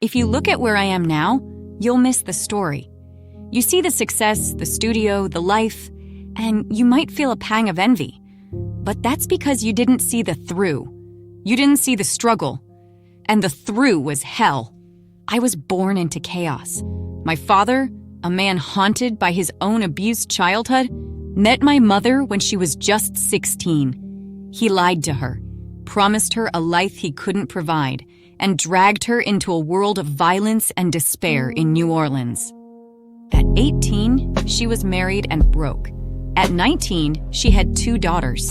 If you look at where I am now, you'll miss the story. You see the success, the studio, the life, and you might feel a pang of envy. But that's because you didn't see the through. You didn't see the struggle. And the through was hell. I was born into chaos. My father, a man haunted by his own abused childhood, met my mother when she was just 16. He lied to her, promised her a life he couldn't provide, and dragged her into a world of violence and despair in New Orleans. At 18, she was married and broke. At 19, she had 2 daughters.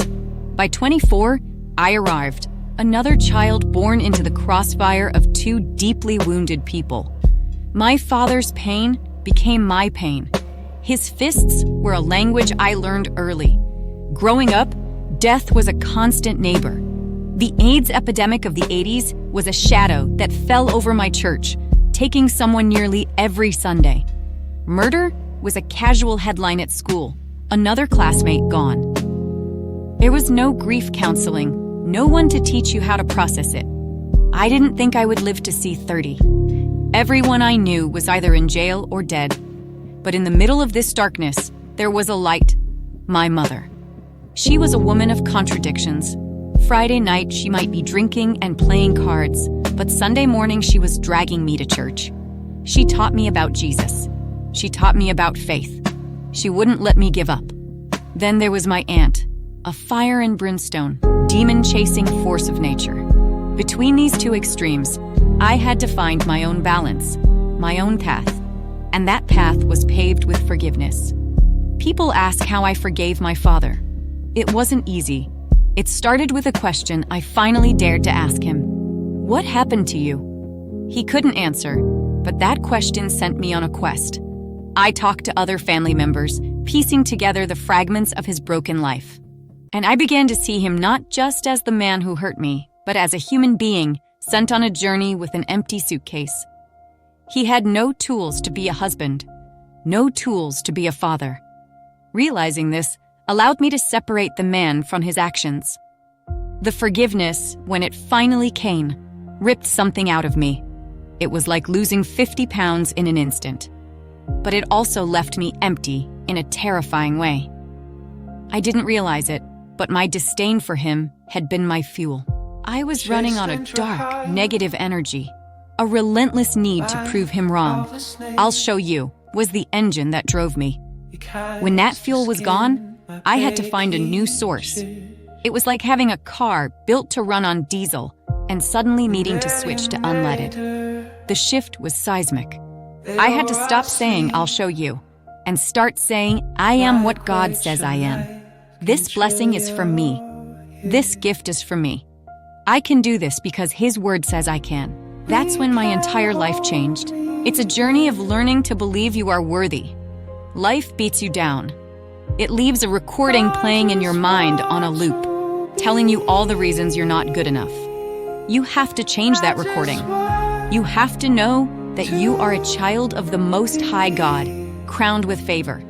By 24, I arrived, another child born into the crossfire of 2 deeply wounded people. My father's pain became my pain. His fists were a language I learned early. Growing up, death was a constant neighbor. The AIDS epidemic of the 80s was a shadow that fell over my church, taking someone nearly every Sunday. Murder was a casual headline at school, another classmate gone. There was no grief counseling, no one to teach you how to process it. I didn't think I would live to see 30. Everyone I knew was either in jail or dead. But in the middle of this darkness, there was a light, my mother. She was a woman of contradictions. Friday night, she might be drinking and playing cards, but Sunday morning, she was dragging me to church. She taught me about Jesus. She taught me about faith. She wouldn't let me give up. Then there was my aunt, a fire and brimstone, demon-chasing force of nature. Between these 2 extremes, I had to find my own balance, my own path, and that path was paved with forgiveness. People ask how I forgave my father. It wasn't easy. It started with a question I finally dared to ask him. What happened to you? He couldn't answer, but that question sent me on a quest. I talked to other family members, piecing together the fragments of his broken life. And I began to see him not just as the man who hurt me, but as a human being sent on a journey with an empty suitcase. He had no tools to be a husband, no tools to be a father. Realizing this allowed me to separate the man from his actions. The forgiveness, when it finally came, ripped something out of me. It was like losing 50 pounds in an instant. But it also left me empty in a terrifying way. I didn't realize it, but my disdain for him had been my fuel. I was running on a dark, negative energy, a relentless need to prove him wrong. I'll show you, was the engine that drove me. When that fuel was gone, I had to find a new source. It was like having a car built to run on diesel and suddenly needing to switch to unleaded. The shift was seismic. I had to stop saying, I'll show you, and start saying, I am what God says I am. This blessing is for me. This gift is for me. I can do this because His word says I can. That's when my entire life changed. It's a journey of learning to believe you are worthy. Life beats you down. It leaves a recording playing in your mind on a loop, telling you all the reasons you're not good enough. You have to change that recording. You have to know that you are a child of the Most High God, crowned with favor.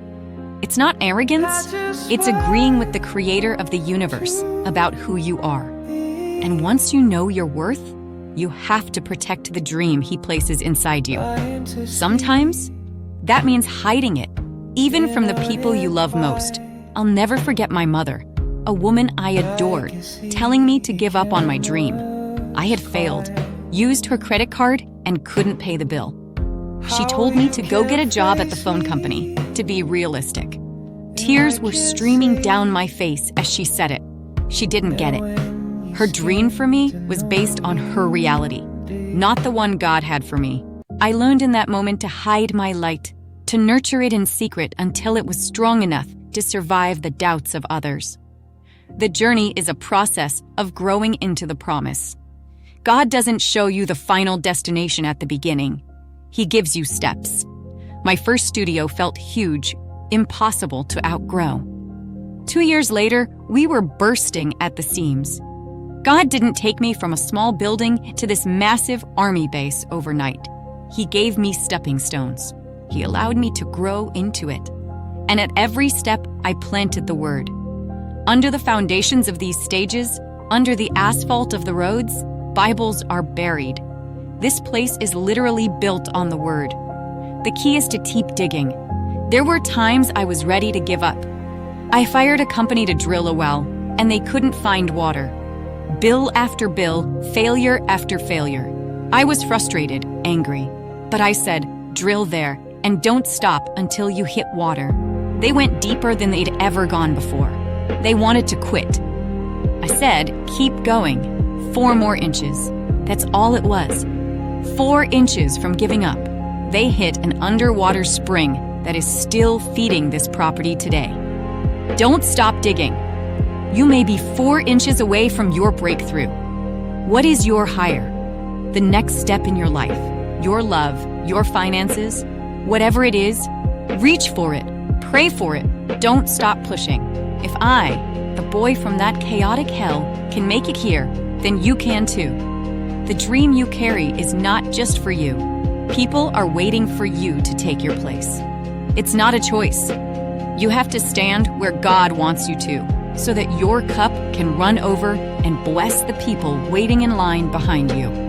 It's not arrogance, it's agreeing with the Creator of the universe about who you are. And once you know your worth, you have to protect the dream He places inside you. Sometimes, that means hiding it, even from the people you love most. I'll never forget my mother, a woman I adored, telling me to give up on my dream. I had failed, used her credit card, and couldn't pay the bill. She told me to go get a job at the phone company, to be realistic. Tears were streaming down my face as she said it. She didn't get it. Her dream for me was based on her reality, not the one God had for me. I learned in that moment to hide my light, to nurture it in secret until it was strong enough to survive the doubts of others. The journey is a process of growing into the promise. God doesn't show you the final destination at the beginning. He gives you steps. My first studio felt huge, impossible to outgrow. 2 years later, we were bursting at the seams. God didn't take me from a small building to this massive army base overnight. He gave me stepping stones. He allowed me to grow into it. And at every step, I planted the word. Under the foundations of these stages, under the asphalt of the roads, Bibles are buried. This place is literally built on the word. The key is to keep digging. There were times I was ready to give up. I fired a company to drill a well, and they couldn't find water. Bill after bill, failure after failure. I was frustrated, angry. But I said, drill there, and don't stop until you hit water. They went deeper than they'd ever gone before. They wanted to quit. I said, keep going. 4 more inches. That's all it was. 4 inches from giving up. They hit an underwater spring that is still feeding this property today. Don't stop digging. You may be 4 inches away from your breakthrough. What is your higher? The next step in your life, your love, your finances, whatever it is, reach for it, pray for it, don't stop pushing. If I, the boy from that chaotic hell, can make it here, then you can too. The dream you carry is not just for you. People are waiting for you to take your place. It's not a choice. You have to stand where God wants you to, so that your cup can run over and bless the people waiting in line behind you.